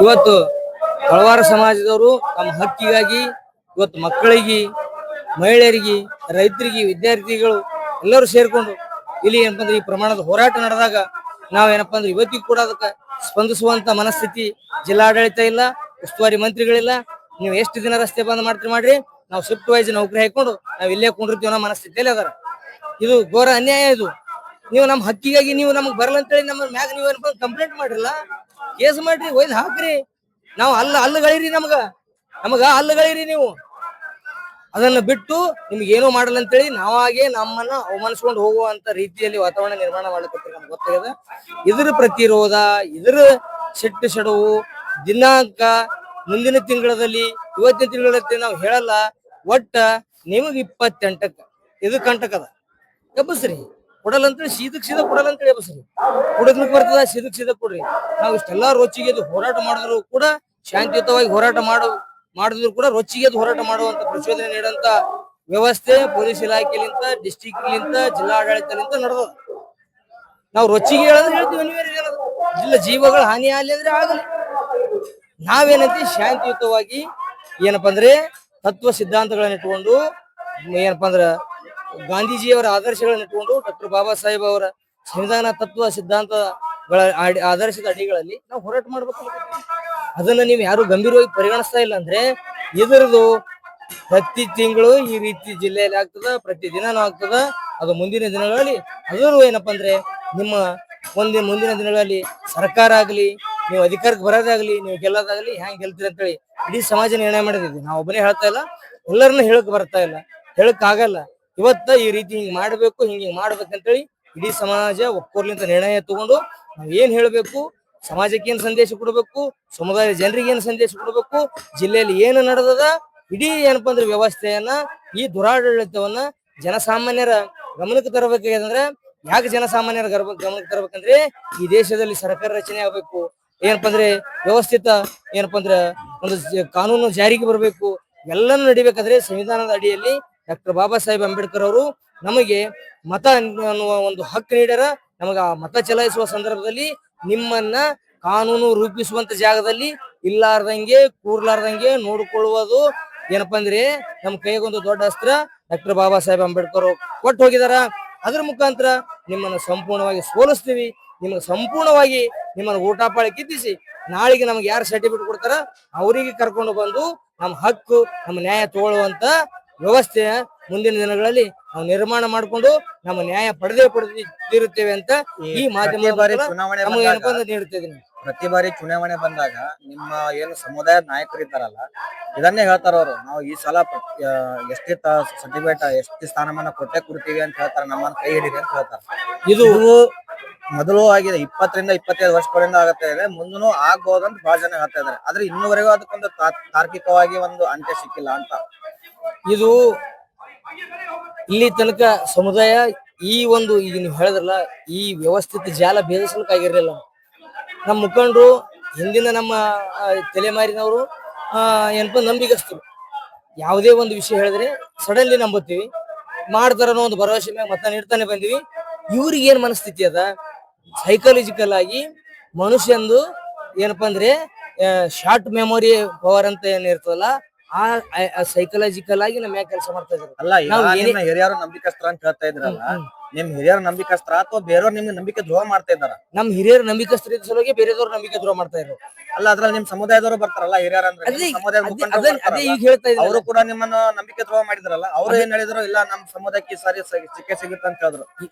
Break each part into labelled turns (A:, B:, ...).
A: ಇವತ್ತು ತಳವಾರ ಸಮಾಜದವರು ತಮ್ಮ ಹಕ್ಕಿಗಾಗಿ ಇವತ್ತು ಮಕ್ಕಳಿಗೆ, ಮಹಿಳೆಯರಿಗೆ, ರೈತರಿಗೆ, ವಿದ್ಯಾರ್ಥಿಗಳು ಎಲ್ಲರೂ ಸೇರ್ಕೊಂಡು ಇಲ್ಲಿ ಏನಪ್ಪ ಅಂದ್ರೆ ಈ ಪ್ರಮಾಣದ ಹೋರಾಟ ನಡೆದಾಗ ನಾವೇನಪ್ಪ ಅಂದ್ರೆ ಇವತ್ತಿಗೂ ಕೂಡ ಅದಕ್ಕೆ ಸ್ಪಂದಿಸುವಂತ ಮನಸ್ಥಿತಿ ಜಿಲ್ಲಾಡಳಿತ ಇಲ್ಲ, ಉಸ್ತುವಾರಿ ಮಂತ್ರಿಗಳಿಲ್ಲ. ನೀವು ಎಷ್ಟು ದಿನ ರಸ್ತೆ ಬಂದ್ ಮಾಡ್ರಿ, ನಾವು ಶಿಫ್ಟ್ ವೈಸ್ ನೌಕರಿ ಹಾಕೊಂಡು ನಾವು ಇಲ್ಲೇ ಕುಂಡಿರ್ತೀವಿ ಅನ್ನೋ ಮನಸ್ಥಿತಿಯಲ್ಲಿ ಅದಾರ. ಇದು ಘೋರ ಅನ್ಯಾಯ. ಇದು ನೀವು ನಮ್ಮ ಹಕ್ಕಿಗಾಗಿ ನೀವು ನಮಗ್ ಬರಲ್ಲ ಅಂತೇಳಿ ನಮ್ಮ ಮ್ಯಾಗ ನೀವು ಏನಪ್ಪ ಕಂಪ್ಲೇಂಟ್ ಮಾಡಿರಲ್ಲ, ಕೇಸ್ ಮಾಡ್ರಿ, ಒಯ್ದು ಹಾಕ್ರಿ. ನಾವು ಅಲ್ಲಗಳಿರಿ, ನಮಗ ಅಲ್ಲಗಳಿರಿ. ನೀವು ಅದನ್ನ ಬಿಟ್ಟು ನಿಮ್ಗೆ ಏನೋ ಮಾಡಲ್ಲ ಅಂತೇಳಿ ನಾವಾಗೆ ನಮ್ಮನ್ನ ಅವಮಾನಿಸ್ಕೊಂಡು ಹೋಗುವಂತ ರೀತಿಯಲ್ಲಿ ವಾತಾವರಣ ನಿರ್ಮಾಣ ಮಾಡ್ಲಿಕ್ಕೆ ನಮ್ಗೆ ಗೊತ್ತಾಗದ. ಇದ್ರ ಪ್ರತಿರೋಧ, ಇದ್ರ ಸಿಟ್ಟು ಸೆಡವು ದಿನಾಂಕ ಮುಂದಿನ ತಿಂಗಳಲ್ಲಿ, ಇವತ್ತಿನ ತಿಂಗಳಲ್ಲಿ ನಾವು ಹೇಳಲ್ಲ. ಒಟ್ಟ ನಿಮಗ್ 28ಕ್ಕೆ ಇದು ಕಂಟಕದ ಎಬ್ಬಸ್ರಿ. ಕೊಡಲ್ಲ ಅಂತೇಳಿ ಸೀದಾ ಕೊಡಲ್ಲ ಅಂತೇಳಿ ಎಬ್ಬಸ್ರಿ. ಕುಡದ್ಲಿಕ್ಕೆ ಬರ್ತದ, ಸೀದಾ ಕೊಡ್ರಿ. ನಾವು ಇಷ್ಟೆಲ್ಲಾ ರೊಚ್ಚಿಗೆ ಹೋರಾಟ ಮಾಡಿದ್ರು ಕೂಡ, ಶಾಂತಿಯುತವಾಗಿ ಹೋರಾಟ ಮಾಡಿದ್ರು ಕೂಡ ರೊಚ್ಚಿಗೆ ಹೋರಾಟ ಮಾಡುವಂತ ಪ್ರಚೋದನೆ ನೀಡುವಂತ ವ್ಯವಸ್ಥೆ ಪೊಲೀಸ್ ಇಲಾಖೆಲಿಂದ, ಡಿಸ್ಟಿಕ್ಲಿಂದ, ಜಿಲ್ಲಾಡಳಿತಲಿಂದ ನಡೆದ. ನಾವು ರೊಚ್ಚಿಗೆ ಹೇಳಂದ್ರೆ ಹೇಳ್ತೀವಿ, ಅನಿವಾರ್ಯ ಇಲ್ಲ. ಜೀವಗಳ ಹಾನಿ ಆಗಲಿ ಅಂದ್ರೆ ಆಗಲಿ. ನಾವೇನಂತೀವಿ ಶಾಂತಿಯುತವಾಗಿ ಏನಪ್ಪಾ ಅಂದ್ರೆ ತತ್ವ ಸಿದ್ಧಾಂತಗಳನ್ನ ಇಟ್ಕೊಂಡು, ಏನಪ್ಪಾ ಅಂದ್ರ ಗಾಂಧೀಜಿಯವರ ಆದರ್ಶಗಳನ್ನ ಇಟ್ಕೊಂಡು, ಡಾಕ್ಟರ್ ಬಾಬಾ ಸಾಹೇಬ್ ಅವರ ಸಂವಿಧಾನ ತತ್ವ ಸಿದ್ಧಾಂತಗಳ ಆದರ್ಶದ ಅಡಿಗಳಲ್ಲಿ ನಾವು ಹೋರಾಟ ಮಾಡ್ಬೇಕು. ಅದನ್ನ ನೀವು ಯಾರು ಗಂಭೀರವಾಗಿ ಪರಿಗಣಿಸ್ತಾ ಇಲ್ಲ ಅಂದ್ರೆ ಇದರದು ಪ್ರತಿ ತಿಂಗಳು ಈ ರೀತಿ ಜಿಲ್ಲೆಯಲ್ಲಿ ಆಗ್ತದ, ಪ್ರತಿ ದಿನಾನು ಆಗ್ತದ. ಅದು ಮುಂದಿನ ದಿನಗಳಲ್ಲಿ ಅದೂ ಏನಪ್ಪಾ ಅಂದ್ರೆ ನಿಮ್ಮ ಮುಂದಿನ ದಿನಗಳಲ್ಲಿ ಸರ್ಕಾರ ಆಗ್ಲಿ, ನೀವು ಅಧಿಕಾರಕ್ಕೆ ಬರೋದಾಗ್ಲಿ, ನೀವು ಗೆಲ್ಲೋದಾಗ್ಲಿ ಹೆಂಗ್ ಗೆಲ್ತೀರಿ ಅಂತೇಳಿ ಇಡೀ ಸಮಾಜ ನಿರ್ಣಯ ಮಾಡಿದ್ವಿ. ನಾವು ಒಬ್ಬನೇ ಹೇಳ್ತಾ ಇಲ್ಲ, ಎಲ್ಲರನ್ನ ಹೇಳಕ್ ಬರ್ತಾ ಇಲ್ಲ, ಹೇಳಕ್ ಆಗಲ್ಲ. ಇವತ್ತ ಈ ರೀತಿ ಹಿಂಗ್ ಮಾಡ್ಬೇಕು, ಹಿಂಗ್ ಮಾಡ್ಬೇಕಂತೇಳಿ ಇಡೀ ಸಮಾಜ ಒಕ್ಕೊರ್ಲಿಂತ ನಿರ್ಣಯ ತಗೊಂಡು ನಾವ್ ಏನ್ ಹೇಳ್ಬೇಕು, ಸಮಾಜಕ್ಕೆ ಏನ್ ಸಂದೇಶ ಕೊಡ್ಬೇಕು, ಸಮುದಾಯ ಜನರಿಗೆ ಏನ್ ಸಂದೇಶ ಕೊಡ್ಬೇಕು, ಜಿಲ್ಲೆಯಲ್ಲಿ ಏನು ನಡೆದದ, ಇಡೀ ಏನಪ್ಪಾ ಅಂದ್ರೆ ವ್ಯವಸ್ಥೆಯನ್ನ, ಈ ದುರಾಡಳಿತವನ್ನ ಜನಸಾಮಾನ್ಯರ ಗಮನಕ್ಕೆ ತರಬೇಕಾದ್ರೆ, ಯಾಕೆ ಜನಸಾಮಾನ್ಯರ ಗಮನಕ್ಕೆ ತರಬೇಕಂದ್ರೆ ಈ ದೇಶದಲ್ಲಿ ಸರ್ಕಾರ ರಚನೆ ಆಗ್ಬೇಕು, ಏನಪ್ಪಾ ಅಂದ್ರೆ ವ್ಯವಸ್ಥಿತ ಏನಪ್ಪಾ ಅಂದ್ರೆ ಒಂದು ಕಾನೂನು ಜಾರಿಗೆ ಬರಬೇಕು. ಎಲ್ಲನೂ ನಡಿಬೇಕಾದ್ರೆ ಸಂವಿಧಾನದ ಅಡಿಯಲ್ಲಿ ಡಾಕ್ಟರ್ ಬಾಬಾ ಸಾಹೇಬ್ ಅಂಬೇಡ್ಕರ್ ಅವರು ನಮಗೆ ಮತ ಅನ್ನುವ ಒಂದು ಹಕ್ಕು ನೀಡ್ಯಾರ. ನಮಗ ಆ ಮತ ಚಲಾಯಿಸುವ ಸಂದರ್ಭದಲ್ಲಿ ನಿಮ್ಮನ್ನ ಕಾನೂನು ರೂಪಿಸುವಂತ ಜಾಗದಲ್ಲಿ ಇಲ್ಲಾರ್ದಂಗೆ ಕೂರ್ಲಾರ್ದಂಗೆ ನೋಡ್ಕೊಳ್ಳುವುದು ಏನಪ್ಪಾ ಅಂದ್ರೆ ನಮ್ ಕೈಗೊಂದು ದೊಡ್ಡ ಅಸ್ತ್ರ ಡಾಕ್ಟರ್ ಬಾಬಾ ಸಾಹೇಬ್ ಅಂಬೇಡ್ಕರ್ ಕೊಟ್ಟು ಹೋಗಿದಾರ. ಅದ್ರ ಮುಖಾಂತರ ನಿಮ್ಮನ್ನು ಸಂಪೂರ್ಣವಾಗಿ ಸೋಲಿಸ್ತೀವಿ. ನಿಮಗೆ ಸಂಪೂರ್ಣವಾಗಿ ನಿಮ್ಮನ್ನು ಊಟಾಪಾಳಿ ಕಿತ್ತಿಸಿ ನಾಳೆಗೆ ನಮ್ಗೆ ಯಾರು ಸರ್ಟಿಫಿಕೇಟ್ ಕೊಡ್ತಾರ ಅವರಿಗೆ ಕರ್ಕೊಂಡು ಬಂದು ನಮ್ಮ ಹಕ್ಕು, ನಮ್ಮ ನ್ಯಾಯ ತಗೊಳ್ಳುವಂತ ವ್ಯವಸ್ಥೆಯ ಮುಂದಿನ ದಿನಗಳಲ್ಲಿ ನಾವು ನಿರ್ಮಾಣ ಮಾಡಿಕೊಂಡು ನಮ್ಮ ನ್ಯಾಯ ಪಡೆದಿರುತ್ತೇವೆ ಅಂತ ಈ ಮಾಧ್ಯಮ ನೀಡುತ್ತಿದ್ದೀನಿ.
B: ಪ್ರತಿ ಬಾರಿ ಚುನಾವಣೆ ಬಂದಾಗ ನಿಮ್ಮ ಏನು ಸಮುದಾಯದ ನಾಯಕರು ಇದ್ದಾರಲ್ಲ, ಇದನ್ನೇ ಹೇಳ್ತಾರ ಅವರು, ನಾವು ಈ ಸಲ ಎಷ್ಟೇ ಸರ್ಟಿಫಿಕೇಟ್, ಎಷ್ಟು ಸ್ಥಾನಮಾನ ಕೊಟ್ಟೆ ಕೊಡ್ತೀವಿ ಅಂತ ಹೇಳ್ತಾರೆ, ನಮ್ಮನ್ನ ಕೈ ಹಿಡಿರಿ ಅಂತ ಹೇಳ್ತಾರೆ. ಇದು ಮೊದಲು ಆಗಿದೆ, 20 ರಿಂದ 25 ವರ್ಷಗಳಿಂದ ಆಗತ್ತೆ ಇದೆ, ಮುಂದೂ ಆಗ್ಬಹುದಂತ ಬಹಳ ಜನ ಹೇಳ್ತಾ ಇದಾರೆ. ಆದ್ರೆ ಇನ್ನೂವರೆಗೂ ಅದಕ್ಕೊಂದು ತಾರ್ಕಿಕವಾಗಿ ಒಂದು ಅಂತ್ಯ ಸಿಕ್ಕಿಲ್ಲ ಅಂತ.
A: ಇದು ಇಲ್ಲಿ ತನಕ ಸಮುದಾಯ ಈ ಒಂದು ಈಗ ನೀವು ಹೇಳಿದ್ರಲ್ಲ, ಈ ವ್ಯವಸ್ಥಿತ ಜಾಲ ಭೇದಿಸ್ಲಿಕ್ಕಾಗಿರ್ಲಿಲ್ಲ. ನಮ್ಮ ಮುಖಂಡರು, ಹಿಂದಿನ ನಮ್ಮ ತಲೆಮಾರಿನವರು ಏನಪ್ಪ ನಂಬಿಕಸ್ತರು. ಯಾವುದೇ ಒಂದು ವಿಷಯ ಹೇಳಿದ್ರೆ ಸಡನ್ಲಿ ನಂಬುತ್ತೀವಿ, ಮಾಡ್ತಾರನ್ನೋ ಒಂದು ಭರವಸೆ ಮ್ಯಾಗ ಮತ ನೀಡ್ತಾನೆ ಬಂದಿವಿ. ಇವ್ರಿಗೆ ಏನ್ ಮನಸ್ಥಿತಿ ಅದ, ಸೈಕಾಲಜಿಕಲ್ ಆಗಿ ಮನುಷ್ಯಂದು ಏನಪ್ಪಾ ಅಂದ್ರೆ ಶಾರ್ಟ್ ಮೆಮೊರಿ ಪವರ್ ಅಂತ ಏನಿರ್ತದಲ್ಲ, ಆ ಸೈಕಾಲಜಿಕಲ್ ಆಗಿ ನಮ್ಮ ಯಾಕೆ ಕೆಲಸ ಮಾಡ್ತಾ ಇದ್ರು.
B: ಅಲ್ಲ, ಹಿರಿಯರು ನಂಬಿಕಸ್ತರ ಅಂತ ಹೇಳ್ತಾ ಇದ್ರಲ್ಲ, ನಿಮ್ ಹಿರಿಯರ ನಂಬಿಕಸ್ತರ ಅಥವಾ ಬೇರೆಯವ್ರು ನಿಮ್ಗೆ ನಂಬಿಕೆ ದ್ರೋಹ ಮಾಡ್ತಾ ಇದಾರ?
A: ನಮ್ ಹಿರಿಯರ ನಂಬಿಕಸ್ತರ ಸಲುವಾಗಿ ಬೇರೆದವ್ರು ನಂಬಿಕೆ ದ್ರೋಹ ಮಾಡ್ತಾ ಇದ್ರು.
B: ಅಲ್ಲ, ಅದ್ರಲ್ಲಿ ನಿಮ್ ಸಮುದಾಯದವರು ಬರ್ತಾರಲ್ಲ ಹಿರಿಯರ ಅಂದ್ರೆ, ಅವರು ಕೂಡ ನಿಮ್ಮನ್ನ ನಂಬಿಕೆ ದ್ರೋಹ ಮಾಡಿದ್ರಲ್ಲ, ಅವ್ರು ಏನ್ ಹೇಳಿದ್ರು, ಇಲ್ಲ ನಮ್ ಸಮುದಾಯಕ್ಕೆ ಸಾರಿ ಸಿಕ್ಕೇ ಸಿಗುತ್ತೆ ಅಂತ ಹೇಳಿದ್ರು.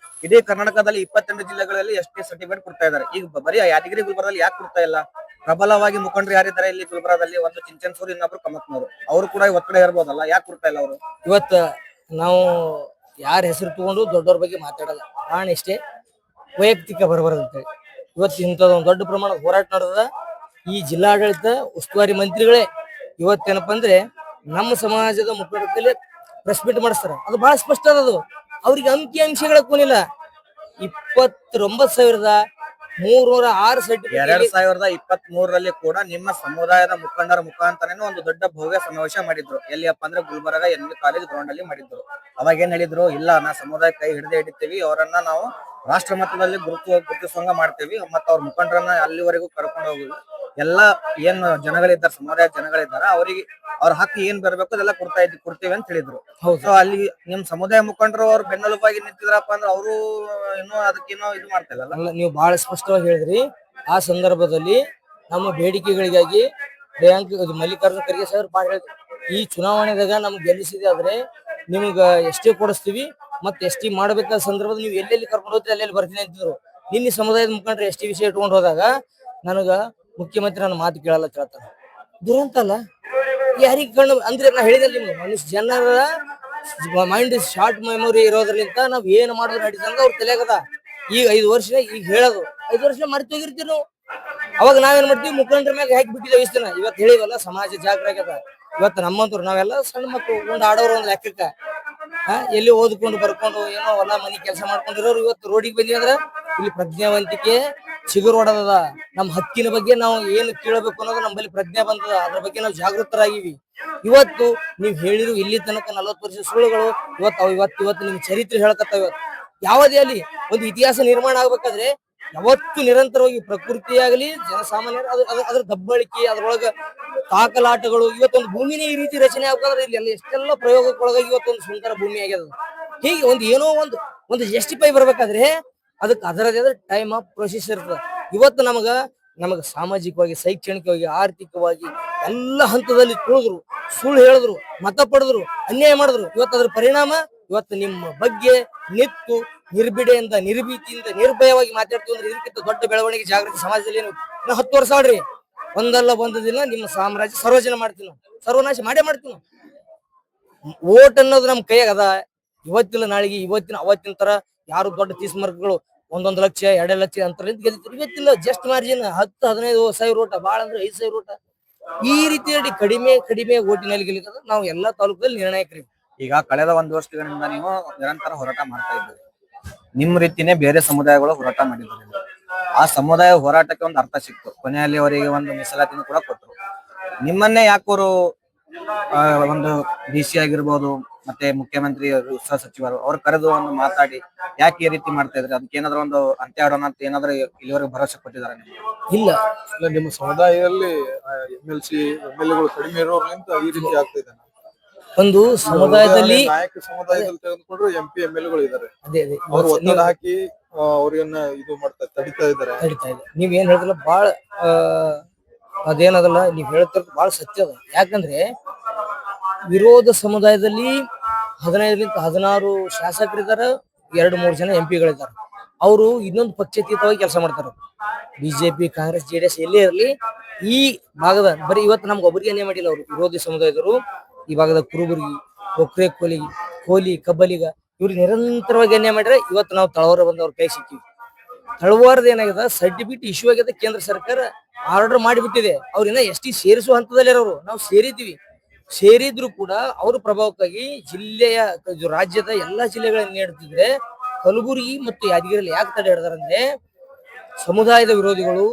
B: ಇಡೀ ಕರ್ನಾಟಕದಲ್ಲಿ 22 ಜಿಲ್ಲೆಗಳಲ್ಲಿ ಎಷ್ಟೇ ಸರ್ಟಿಫಿಕೇಟ್ ಕೊಡ್ತಾ ಇದಾರೆ. ಈಗ ಬರೀ ಯಾದಗಿರಿ, ಗುಲ್ಬರ್ಗದಲ್ಲಿ ಯಾಕೆ ಕೊಡ್ತಾ ಇಲ್ಲ? ಪ್ರಬಲವಾಗಿ ಮುಖಂಡರು ಯಾರಿದ್ದಾರೆ ಇಲ್ಲಿ ಗುಲ್ಬರ್ಗದಲ್ಲಿ? ಒಂದು ಚಿಂಚನ್ಸೂರು, ಇನ್ನೊಬ್ರು ಕಮತ್ನವರು, ಅವರು ಕೂಡ ಒತ್ತಡ ಇರ್ಬೋದಲ್ಲ, ಯಾಕೆ ಕೊಡ್ತಾ ಇಲ್ಲ ಅವರು?
A: ಇವತ್ತ ನಾವು ಯಾರ ಹೆಸರು ತಗೊಂಡು ದೊಡ್ಡವ್ರ ಬಗ್ಗೆ ಮಾತಾಡಲ್ಲ, ಕಾರಣ ಇಷ್ಟೇ, ವೈಯಕ್ತಿಕ ಬರಬಾರದಂತೇಳಿ. ಇವತ್ತು ಇಂಥದ್ದು ಒಂದು ದೊಡ್ಡ ಪ್ರಮಾಣದ ಹೋರಾಟ ನಡೆದ. ಈ ಜಿಲ್ಲಾಡಳಿತ ಉಸ್ತುವಾರಿ ಮಂತ್ರಿಗಳೇ ಇವತ್ತೇನಪ್ಪ ಅಂದ್ರೆ ನಮ್ಮ ಸಮಾಜದ ಮುಖಂಡರಲ್ಲಿ ಪ್ರೆಸ್ ಮೀಟ್ ಮಾಡಿಸ್ತಾರ. ಅದು ಬಹಳ ಸ್ಪಷ್ಟ ಅದು. ಅವ್ರಿಗೆ ಅಂಕಿಅಂಶಗಳ ಕೂನಿಲ್ಲ. 29,306 ಸರ್ಟಿಫಿಕೇಟ್
B: 2023ರಲ್ಲಿ ಕೂಡ ನಿಮ್ಮ ಸಮುದಾಯದ ಮುಖಂಡರ ಮುಖಾಂತರನೇ ಒಂದು ದೊಡ್ಡ ಭವ್ಯ ಸಮಾವೇಶ ಮಾಡಿದ್ರು. ಎಲ್ಲಿಯಪ್ಪ ಅಂದ್ರೆ ಗುಲ್ಬರ್ಗ NV ಕಾಲೇಜ್ ಗ್ರೌಂಡ್ ಅಲ್ಲಿ ಮಾಡಿದ್ರು. ಅವಾಗ ಏನ್ ಹೇಳಿದ್ರು, ಇಲ್ಲ ನಾ ಸಮುದಾಯ ಕೈ ಹಿಡಿತೀವಿ, ಅವರನ್ನ ನಾವು ರಾಷ್ಟ್ರ ಮಟ್ಟದಲ್ಲಿ ಗುರುತಿಸುವಂಗ ಮಾಡ್ತೇವಿ, ಮತ್ತ ಅವ್ರ ಮುಖಂಡರನ್ನ ಅಲ್ಲಿವರೆಗೂ ಕರ್ಕೊಂಡು ಹೋಗುದು. ಎಲ್ಲಾ ಏನ್ ಜನಗಳಿದ್ದಾರೆ, ಸಮುದಾಯದ ಜನಗಳಿದ್ದಾರೆ, ಅವರಿಗೆ ಅವ್ರ ಹಕ್ಕು ಏನ್ ಬರ್ಬೇಕು ಅದೆಲ್ಲ ಕೊಡ್ತೇವೆ ಅಂತ ಹೇಳಿದ್ರು.
A: ಹೌದು.
B: ಸೊ ಅಲ್ಲಿ ನಿಮ್ ಸಮುದಾಯ ಮುಖಂಡರು ಅವ್ರು ಬೆನ್ನೆಲುಬಾಗಿ ನಿಂತಿದ್ರಪ್ಪ ಅಂದ್ರೆ ಅವರು ಇನ್ನೂ ಅದಕ್ಕೇನೋ ಇದು ಮಾಡ್ತಿಲ್ಲ.
A: ಅಲ್ಲ, ನೀವು ಬಹಳ ಸ್ಪಷ್ಟವಾಗಿ ಹೇಳಿದ್ರಿ. ಆ ಸಂದರ್ಭದಲ್ಲಿ ನಮ್ಮ ಬೇಡಿಕೆಗಳಿಗಾಗಿ ಮಲ್ಲಿಕಾರ್ಜುನ ಖರ್ಗೆ ಸರ್ ಹೇಳಿದ್ರು, ಈ ಚುನಾವಣೆದಾಗ ನಮ್ಗೆ ಗೆಲ್ಲಿಸಿದೆ ಆದ್ರೆ ನಿಮ್ಗ ಎಷ್ಟೇ ಕೊಡಿಸ್ತೀವಿ, ಮತ್ತೆ ಎಷ್ಟಿ ಮಾಡ್ಬೇಕಾದ ಸಂದರ್ಭದಲ್ಲಿ ನೀವು ಎಲ್ಲೆಲ್ಲಿ ಕರ್ಕೊಂಡು ಹೋಗ್ತೀರಿ ಅಲ್ಲೆಲ್ಲಿ ಬರ್ತೀನಿ ಅಂತಿದ್ರು. ನಿನ್ನೆ ಸಮುದಾಯದ ಮುಖಂಡರು ಎಷ್ಟಿ ವಿಷಯ ಇಟ್ಕೊಂಡು ಹೋದಾಗ ನನಗ ಮುಖ್ಯಮಂತ್ರಿ ನನ್ನ ಮಾತು ಕೇಳಲ್ಲ ಕೇಳ್ತಾನೆ. ದುರಂತ ಅಲ್ಲ, ಯಾರಿಗೆ ಕಣ್ಣು ಅಂದ್ರೆ ನಾ ಹೇಳಿದಲ್ಲಿ ನಿಮ್ಗೆ ಮನುಷ್ಯ ಜನರ ಮೈಂಡ್ ಶಾರ್ಟ್ ಮೆಮೊರಿ ಇರೋದ್ರಿಂದ ನಾವ್ ಏನ್ ಮಾಡಿದ್ರು ನಡೀತಂಗ ಅವ್ರ ತಲೆಗದ. ಈಗ 5 ವರ್ಷ ಈಗ ಹೇಳೋದು 5 ವರ್ಷ ಮರ್ತಿ ಹೋಗಿರ್ತೀವಿ ನಾವು. ಅವಾಗ ನಾವೇನ್ ಮಾಡ್ತೀವಿ, ಮುಖಂಡರ ಮ್ಯಾಗ ಹಾಕಿ ಬಿಟ್ಟಿದ್ದೇವೆ ಇಷ್ಟನ. ಇವತ್ತು ಹೇಳಿವಲ್ಲ, ಸಮಾಜ ಜಾಗೃತ ಆಗ್ಯದ. ಇವತ್ತು ನಮ್ಮಂತವ್ರು ನಾವೆಲ್ಲ ಸಣ್ಣ ಮಕ್ಕಳು ಒಂದು ಆಡೋರು ಒಂದು ಲೆಕ್ಕಕ್ಕ ಎಲ್ಲಿ ಓದ್ಕೊಂಡು ಬರ್ಕೊಂಡು ಏನೋ ಹೊಲ ಮನಿ ಕೆಲಸ ಮಾಡ್ಕೊಂಡಿರೋರು ಇವತ್ತು ರೋಡಿಗೆ ಬಂದಿ ಅಂದ್ರ ಇಲ್ಲಿ ಪ್ರಜ್ಞಾವಂತಿಕೆ ಚಿಗುರು ಹೊಡದ. ನಮ್ಮ ಹಕ್ಕಿನ ಬಗ್ಗೆ ನಾವು ಏನು ಕೇಳಬೇಕು ಅನ್ನೋದು ನಮ್ಮಲ್ಲಿ ಪ್ರಜ್ಞೆ ಬಂದದ. ಅದ್ರ ಬಗ್ಗೆ ನಾವು ಜಾಗೃತರಾಗಿವಿ. ಇವತ್ತು ನೀವ್ ಹೇಳಿರು ಇಲ್ಲಿ ತನಕ 40 ವರ್ಷ ಸುಳ್ಳುಗಳು ಇವತ್ತು ನಿಮ್ ಚರಿತ್ರೆ ಹೇಳ್ಕತ್ತಾವ. ಇವತ್ತು ಯಾವುದೇ ಅಲ್ಲಿ ಒಂದು ಇತಿಹಾಸ ನಿರ್ಮಾಣ ಆಗ್ಬೇಕಾದ್ರೆ ಯಾವತ್ತು ನಿರಂತರವಾಗಿ ಪ್ರಕೃತಿಯಾಗಲಿ ಜನಸಾಮಾನ್ಯರು ಅದ್ರ ದಬ್ಬಳಿಕೆ, ಅದ್ರೊಳಗ ತಾಕಲಾಟಗಳು, ಇವತ್ತೊಂದು ಭೂಮಿನೇ ಈ ರೀತಿ ರಚನೆ ಆಗ್ಬೇಕಾದ್ರೆ ಇಲ್ಲಿ ಎಷ್ಟೆಲ್ಲ ಪ್ರಯೋಗಕ್ಕೊಳಗಾಗಿ ಇವತ್ತೊಂದು ಸುಂದರ ಭೂಮಿ ಆಗ್ಯದ. ಹೀಗೆ ಏನೋ ಒಂದು ಜಸ್ಟಿಫೈ ಬರ್ಬೇಕಾದ್ರೆ ಅದಕ್ಕೆ ಅದರದೇ ಆದ ಟೈಮ್ ಆಫ್ ಪ್ರೊಸೆಸ್ ಇರ್ತದೆ. ಇವತ್ತು ನಮಗ ಸಾಮಾಜಿಕವಾಗಿ, ಶೈಕ್ಷಣಿಕವಾಗಿ, ಆರ್ಥಿಕವಾಗಿ ಎಲ್ಲ ಹಂತದಲ್ಲಿ ತುಳಿದ್ರು, ಸುಳ್ಳು ಹೇಳಿದ್ರು, ಮತ ಪಡೆದ್ರು, ಅನ್ಯಾಯ ಮಾಡಿದ್ರು. ಇವತ್ತು ಅದ್ರ ಪರಿಣಾಮ ಇವತ್ತು ನಿಮ್ಮ ಬಗ್ಗೆ ನಿತ್ತು ನಿರ್ಬಿಡೆಯಿಂದ, ನಿರ್ಭೀತಿಯಿಂದ, ನಿರ್ಭಯವಾಗಿ ಮಾತಾಡ್ತೀವಿ ಅಂದ್ರೆ ಇದಕ್ಕಿಂತ ದೊಡ್ಡ ಬೆಳವಣಿಗೆ ಜಾಗೃತಿ ಸಮಾಜದಲ್ಲಿ 10 ವರ್ಷ ಆಡ್ರಿ, ಒಂದಲ್ಲ ಒಂದು ದಿನ ನಿಮ್ಮ ಸಾಮ್ರಾಜ್ಯ ಸರ್ವಜನ ಮಾಡ್ತೀವಿ, ಸರ್ವನಾಶ ಮಾಡೇ ಮಾಡ್ತೀವಿ. ಓಟ್ ಅನ್ನೋದು ನಮ್ ಕೈಯಾಗ ಅದ. ಇವತ್ತಿಲ್ಲ ನಾಳೆಗೆ, ಅವತ್ತಿನ ತರ ಯಾರು ದೊಡ್ಡ ತೀಸ್ಮರ್ಗಳು 1 ಲಕ್ಷ 2 ಲಕ್ಷ ಅಂತ ಗೆದ್ದಿದ್ರು. ಇವತ್ತಿಲ್ಲ, ಜಸ್ಟ್ ಮಾರ್ಜಿನ್ 10-15 ಸಾವಿರ ಓಟ, ಬಾಳ ಅಂದ್ರೆ 5 ಸಾವಿರ ಓಟ. ಈ ರೀತಿಯಲ್ಲಿ ಕಡಿಮೆ ಓಟಿನಲ್ಲಿ ಗೆಲ್ಲಿತದ. ನಾವು ಎಲ್ಲಾ ತಾಲೂಕದಲ್ಲಿ ನಿರ್ಣಾಯಕರಿ.
B: ಈಗ ಕಳೆದ 1 ವರ್ಷಗಳಿಂದ ನೀವು ನಿರಂತರ ಹೋರಾಟ ಮಾಡ್ತಾ ಇದ್ದೀರಿ. ನಿಮ್ ರೀತಿನೇ ಬೇರೆ ಸಮುದಾಯಗಳು ಹೋರಾಟ ಮಾಡಿದ್ದಾರೆ. ಆ ಸಮುದಾಯ ಹೋರಾಟಕ್ಕೆ ಒಂದು ಅರ್ಥ ಸಿಕ್ತು. ಕೊನೆಯಲ್ಲಿ ಅವರಿಗೆ ಒಂದು ಮೀಸಲಾತಿನೂ ಕೂಡ ಕೊಟ್ಟರು. ನಿಮ್ಮನ್ನೇ ಯಾಕೋರು ಒಂದು DC ಆಗಿರ್ಬೋದು, ಮತ್ತೆ ಮುಖ್ಯಮಂತ್ರಿ ಸಹ ಸಚಿವರು ಅವ್ರು ಕರೆದು ಒಂದು ಮಾತಾಡಿ ಯಾಕೆ ಈ ರೀತಿ ಮಾಡ್ತಾ ಇದ್ರಿ, ಅದಕ್ಕೆ ಏನಾದ್ರು ಒಂದು ಅಂತ್ಯ ಆಡೋಣ ಅಂತ ಏನಾದ್ರು ಇಲ್ಲಿವರೆಗೆ ಭರವಸೆ ಕೊಟ್ಟಿದ್ದಾರೆ?
A: ಇಲ್ಲ,
C: ನಿಮ್ಮ ಸಮುದಾಯದಲ್ಲಿ MLC MLA ಕಡಿಮೆ ಇರೋದ್ರಿಂದ ಈ ರೀತಿ ಆಗ್ತಿದೆ.
A: ಒಂದು ಸಮುದಾಯದಲ್ಲಿ
C: ನಾಯಕ ಸಮುದಾಯದಲ್ಲಿ ತೆಗೆದುಕೊಂಡ್ರು MP MLA ಇದ್ದಾರೆ.
A: ಅದೇ
C: ಅವ್ರು ಒತ್ತಡ ಹಾಕಿ ಅವ್ರನ್ನ ಇದು ತಡಿತಾ ಇದ್ದಾರೆ.
A: ನೀವ್ ಏನ್ ಹೇಳಿದ್ರಲ್ಲ ಬಾಳ ಅದೇನದಲ್ಲ, ನೀವ್ ಹೇಳ್ತಿರೋದು ಬಾಳ ಸತ್ಯ ಅದ. ಯಾಕಂದ್ರೆ ವಿರೋಧ ಸಮುದಾಯದಲ್ಲಿ 15ರಿಂದ 16 ಶಾಸಕರಿದ್ದಾರೆ, 2-3 ಜನ MP ಗಳಿದ್ದಾರೆ. ಅವರು ಇನ್ನೊಂದು ಪಕ್ಷಾತೀತವಾಗಿ ಕೆಲಸ ಮಾಡ್ತಾರೆ. BJP, ಕಾಂಗ್ರೆಸ್, JDS ಎಲ್ಲೇ ಇರಲಿ, ಈ ಭಾಗದ ಬರೀ ಇವತ್ತು ನಮ್ಗೆ ಒಬ್ಬರಿಗೆ ಅನ್ಯಾಯ ಮಾಡಿಲ್ಲ. ಅವರು ವಿರೋಧಿ ಸಮುದಾಯದವರು ಈ ಭಾಗದ ಕುರುಬರಿಗೆ, ಕೊಕ್ರೆ ಕೋಲಿ ಕಬ್ಬಲಿಗ ಇವ್ರಿಗೆ ನಿರಂತರವಾಗಿ ಅನ್ಯಾಯ ಮಾಡಿದ್ರೆ ಇವತ್ತು ನಾವು ತಳವಾರ ಬಂದವ್ರ ಕೈ ಸಿಕ್ಕಿವಿ. ತಳವಾರದ ಏನಾಗಿದೆ, ಸರ್ಟಿಫಿಕೇಟ್ ಇಶ್ಯೂ ಆಗಿದೆ, ಕೇಂದ್ರ ಸರ್ಕಾರ ಆರ್ಡರ್ ಮಾಡಿಬಿಟ್ಟಿದೆ. ಅವ್ರನ್ನ ST ಸೇರಿಸುವ ಹಂತದಲ್ಲಿ ಇರೋರು. ನಾವು ಸೇರಿದ್ರು ಕೂಡ ಅವ್ರ ಪ್ರಭಾವಕ್ಕಾಗಿ ರಾಜ್ಯದ ಎಲ್ಲಾ ಜಿಲ್ಲೆಗಳನ್ನ ನೀಡುತ್ತಿದ್ರೆ ಕಲಬುರಗಿ ಮತ್ತು ಯಾದಗಿರಿಯಲ್ಲಿ ಯಾಕೆ ತಡೆ ಹಿಡಿದಾರಂದ್ರೆ ಸಮುದಾಯದ ವಿರೋಧಿಗಳು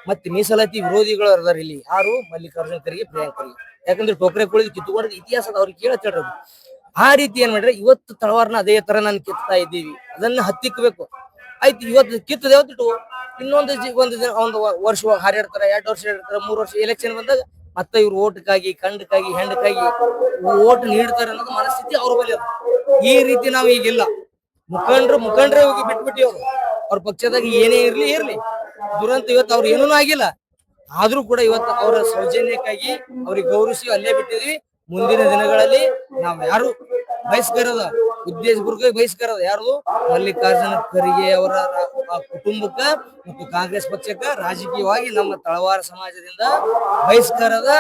A: ಮತ್ತೆ ಮೀಸಲಾತಿ ವಿರೋಧಿಗಳು ಇರ್ದಾರ ಇಲ್ಲಿ. ಯಾರು? ಮಲ್ಲಿಕಾರ್ಜುನ ಖರ್ಗೆ, ಪ್ರಿಯಾಂಕ್ ಖರ್ಗೆ. ಯಾಕಂದ್ರೆ ಟೋಕ್ರೆ ಕೋಳಿ ಕಿತ್ತುಕೊಂಡ ಇತಿಹಾಸದ ಅವ್ರಿಗೆ ಕೇಳತ್ತಿರೋದು. ಆ ರೀತಿ ಏನ್ ಮಾಡ್ರೆ ಇವತ್ತು ತಳವಾರನ ಅದೇ ತರ ನಾನು ಕಿತ್ತಾ ಇದ್ದೀವಿ, ಅದನ್ನ ಹತ್ತಿಕ್ಬೇಕು. ಆಯ್ತು, ಇವತ್ತು ಕಿತ್ತದ ಯಾವತ್ತು ಒಂದು ವರ್ಷ ಹಾರಿಡ್ತಾರ, 2 ವರ್ಷ ಇಡ್ತಾರ, 3 ವರ್ಷ ಎಲೆಕ್ಷನ್ ಬಂದಾಗ ಮತ್ತೆ ಇವ್ರು ಓಟ್ಗಾಗಿ, ಕಂಡಕ್ಕಾಗಿ, ಹೆಂಡಕ್ಕಾಗಿ ಓಟ್ ನೀಡ್ತಾರೆ ಅನ್ನೋದು ಮನಸ್ಥಿತಿ ಅವ್ರ ಬಳಿ ಅದ. ಈ ರೀತಿ ನಾವು ಈಗಿಲ್ಲ. ಮುಖಂಡ್ರೆ ಹೋಗಿ ಬಿಟ್ಬಿಟ್ಟಿ ಅವ್ರ ಪಕ್ಷದಾಗ ಏನೇ ಇರ್ಲಿ ದುರಂತ ಇವತ್ತು ಅವ್ರು ಏನೂ ಆಗಿಲ್ಲ. ಆದ್ರೂ ಕೂಡ ಇವತ್ತು ಅವರ ಸೌಜನ್ಯಕ್ಕಾಗಿ ಅವ್ರಿಗೆ ಗೌರವಿಸಿ ಅಲ್ಲೇ ಬಿಟ್ಟಿದ್ವಿ. ಮುಂದಿನ ದಿನಗಳಲ್ಲಿ ನಾವ್ ಯಾರು ಬಯಸ್ಕರದ ಉದ್ದೇಶಪೂರ್ವಕ ಬಯಸ್ಕರದ ಯಾರು ಮಲ್ಲಿಕಾರ್ಜುನ ಖರ್ಗೆ ಅವರ ಕುಟುಂಬಕ್ಕ ಮತ್ತು ಕಾಂಗ್ರೆಸ್ ಪಕ್ಷಕ್ಕ ರಾಜಕೀಯವಾಗಿ ನಮ್ಮ ತಳವಾರ ಸಮಾಜದಿಂದ ಬಹಿಷ್ಕಾರದ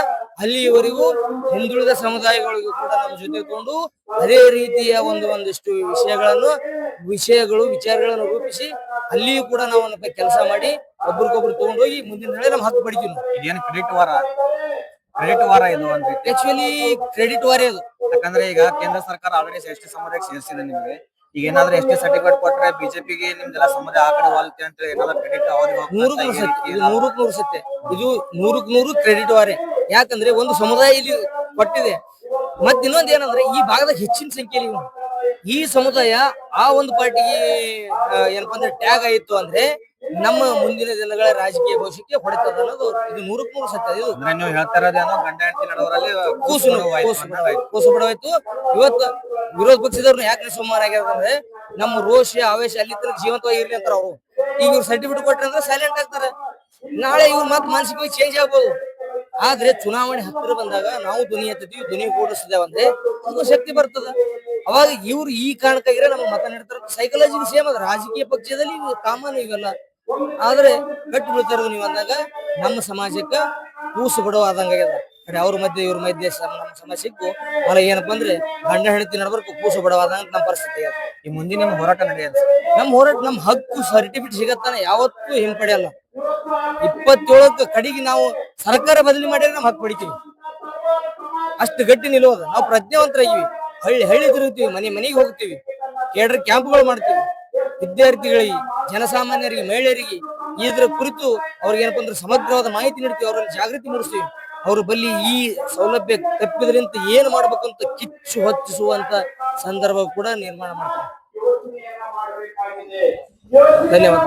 A: ಅಲ್ಲಿಯವರೆಗೂ ಹಿಂದುಳಿದ ಸಮುದಾಯಗಳಿಗೂ ಕೂಡ ನಮ್ಮ ಜೊತೆ ತಗೊಂಡು ಅದೇ ರೀತಿಯ ಒಂದಿಷ್ಟು ವಿಚಾರಗಳನ್ನು ರೂಪಿಸಿ ಅಲ್ಲಿಯೂ ಕೂಡ ನಾವು ಕೆಲಸ ಮಾಡಿ ಒಬ್ರಿಗೊಬ್ರು ತಗೊಂಡೋಗಿ ಮುಂದಿನ ದಿನ ನಮ್ಮ ಹಕ್ಕು ಪಡಿತೀವಿ.
B: ಇದೇನು ಕ್ರೆಡಿಟ್ ವಾರ ಇದು ಒಂದು
A: ಆಕ್ಚುಲಿ ಕ್ರೆಡಿಟ್ ವಾರ ಇದು.
B: ಯಾಕಂದ್ರೆ ಈಗ ಕೇಂದ್ರ ಸರ್ಕಾರ ಆಲ್ರೆಡಿ ST ಸಮುದಾಯಕ್ಕೆ ಸೇರಿಸಿದೆ. ನಿಮ್ಗೆ ಈಗ ಏನಾದ್ರೂ ST ಸರ್ಟಿಫಿಕೇಟ್ ಕೊಟ್ರೆ ಬಿಜೆಪಿಗೆ ನಿಮ್ದೆಲ್ಲ ಸಮುದಾಯ ಆ ಕಡೆ ವಾಲ್ತೆ ಅಂತ ಏನಾದ್ರು ಕ್ರೆಡಿಟ್ ಅವ್ರಿಗೆ
A: 100% ಸತ್ಯ. ಇದು 100% ಕ್ರೆಡಿಟ್ ವಾರೆ. ಯಾಕಂದ್ರೆ ಒಂದು ಸಮುದಾಯ ಇಲ್ಲಿ ಕೊಟ್ಟಿದೆ. ಮತ್ ಇನ್ನೊಂದ್ ಏನಂದ್ರೆ ಈ ಭಾಗದಾಗ ಹೆಚ್ಚಿನ ಸಂಖ್ಯೆಯಲ್ಲಿ ಈ ಸಮುದಾಯ ಆ ಒಂದು ಪಾರ್ಟಿಗೆ ಏನಪ್ಪಾ ಅಂದ್ರೆ ಟ್ಯಾಗ್ ಆಯಿತು ಅಂದ್ರೆ ನಮ್ಮ ಮುಂದಿನ ದಿನಗಳ ರಾಜಕೀಯ ಭವಿಷ್ಯಕ್ಕೆ ಹೊಡೆತದ ಅನ್ನೋದು ಇದು 100% ಸತ್ಯ. ಇದು
B: ಅಂದ್ರೆ ನೀವು ಹೇಳ್ತಾ ಇರೋದೇನೋ ಗಂಡ ಹೆಂಡತಿ ನಡವರಲ್ಲಿ
A: ಕೂಸು ಕೂಸು ಬಿಡವಾಯ್ತು. ಇವತ್ತು ವಿರೋಧ ಪಕ್ಷದವ್ರನ್ನ ಯಾಕೆ ಸುಮಾರು ಆಗ್ಯಾರಂದ್ರೆ ನಮ್ಮ ರೋಷ ಆವೇಶ ಅಲ್ಲಿ ತನಕ ಜೀವಂತವಾಗಿ ಇರ್ಲಿ ಅಂತಾರ ಅವರು. ಈಗ ಇವ್ರು ಸರ್ಟಿಫಿಕೇಟ್ ಕೊಟ್ರೆ ಅಂದ್ರೆ ಸೈಲೆಂಟ್ ಆಗ್ತಾರೆ. ನಾಳೆ ಇವ್ರು ಮತ್ತೆ ಮಾನಸಿಕವಾಗಿ ಚೇಂಜ್ ಆಗ್ಬೋದು. ಆದ್ರೆ ಚುನಾವಣೆ ಹತ್ತಿರ ಬಂದಾಗ ನಾವು ಧ್ವನಿ ಎತ್ತೀವಿ, ಧ್ವನಿ ಕೂಡಿಸಿದೇವೆ ಅಂದ್ರೆ ಅದು ಶಕ್ತಿ ಬರ್ತದ. ಅವಾಗ ಇವ್ರು ಈ ಕಾರಣಕ್ಕಾಗಿರ ನಮ್ಗೆ ಮತ ನೀಡ್ತಾರ. ಸೈಕಾಲಜಿ ಸೇಮ್ ಅದ, ರಾಜಕೀಯ ಪಕ್ಷದಲ್ಲಿ ಕಾಮನ್ ಇವೆಲ್ಲ. ಆದ್ರೆ ಗಟ್ಟಿ ಬೀಳ್ತಾರದು ನೀವು ಅಂದಾಗ ನಮ್ಮ ಸಮಾಜಕ್ಕ ಕೂಸು ಬಿಡುವ ಆದಂಗಾಗ್ಯದ. ಅವ್ರ ಮಧ್ಯೆ ಇವ್ರ ಮಧ್ಯೆ ನಮ್ಮ ಸಮಾಜಕ್ಕೂ ಹೊಲ ಏನಪ್ಪಾ ಅಂದ್ರೆ ಗಂಡ ಹೆಂಡತಿ ನಡ್ಬರ್ಕು ಕೂಸು ಬಿಡವಾದಂಗ ನಮ್ಮ ಪರಿಸ್ಥಿತಿ ಆಗ್ಯದ.
B: ಈ ಮುಂದಿನ ನಿಮ್ಮ ಹೋರಾಟ ನಡೆಯಲ್ಲ.
A: ನಮ್ಮ ಹೋರಾಟ ನಮ್ಮ ಹಕ್ಕು ಸರ್ಟಿಫಿಕೇಟ್ ಸಿಗತ್ತಾನ ಯಾವತ್ತೂ ಹಿಂಪಡೆಯಲ್ಲ. 27ಕ್ಕೆ ಕಡೆಗೆ ನಾವು ಸರ್ಕಾರ ಬದಲಿ ಮಾಡಿದ್ರೆ ನಮ್ಮ ಹಕ್ಕು ಪಡಿತೀವಿ. ಅಷ್ಟು ಗಟ್ಟಿ ನಿಲ್ಲೋದ. ನಾವು ಪ್ರಜ್ಞಾವಂತರಾಗಿವಿ. ಹಳ್ಳಿ ತಿರುಗ್ತೀವಿ, ಮನೆಗೆ ಹೋಗ್ತೀವಿ, ಕೇಡರ್ ಕ್ಯಾಂಪ್ಗಳು ಮಾಡ್ತೀವಿ. ವಿದ್ಯಾರ್ಥಿಗಳಿಗೆ, ಜನಸಾಮಾನ್ಯರಿಗೆ, ಮಹಿಳೆಯರಿಗೆ ಇದ್ರ ಕುರಿತು ಅವ್ರಿಗೆ ಏನಪ್ಪಾ ಅಂದ್ರೆ ಸಮಗ್ರವಾದ ಮಾಹಿತಿ ನೀಡ್ತೀವಿ. ಅವರಲ್ಲಿ ಜಾಗೃತಿ ಮೂಡಿಸ್ತೀವಿ. ಅವ್ರ ಬಲ್ಲಿ ಈ ಸೌಲಭ್ಯ ತಪ್ಪಿದ್ರಿಂದ ಏನ್ ಮಾಡ್ಬೇಕಂತ ಕಿಚ್ಚು ಹೊತ್ತಿಸುವಂತ ಸಂದರ್ಭ ಕೂಡ ನಿರ್ಮಾಣ ಮಾಡ್ತೀವಿ. ಧನ್ಯವಾದ.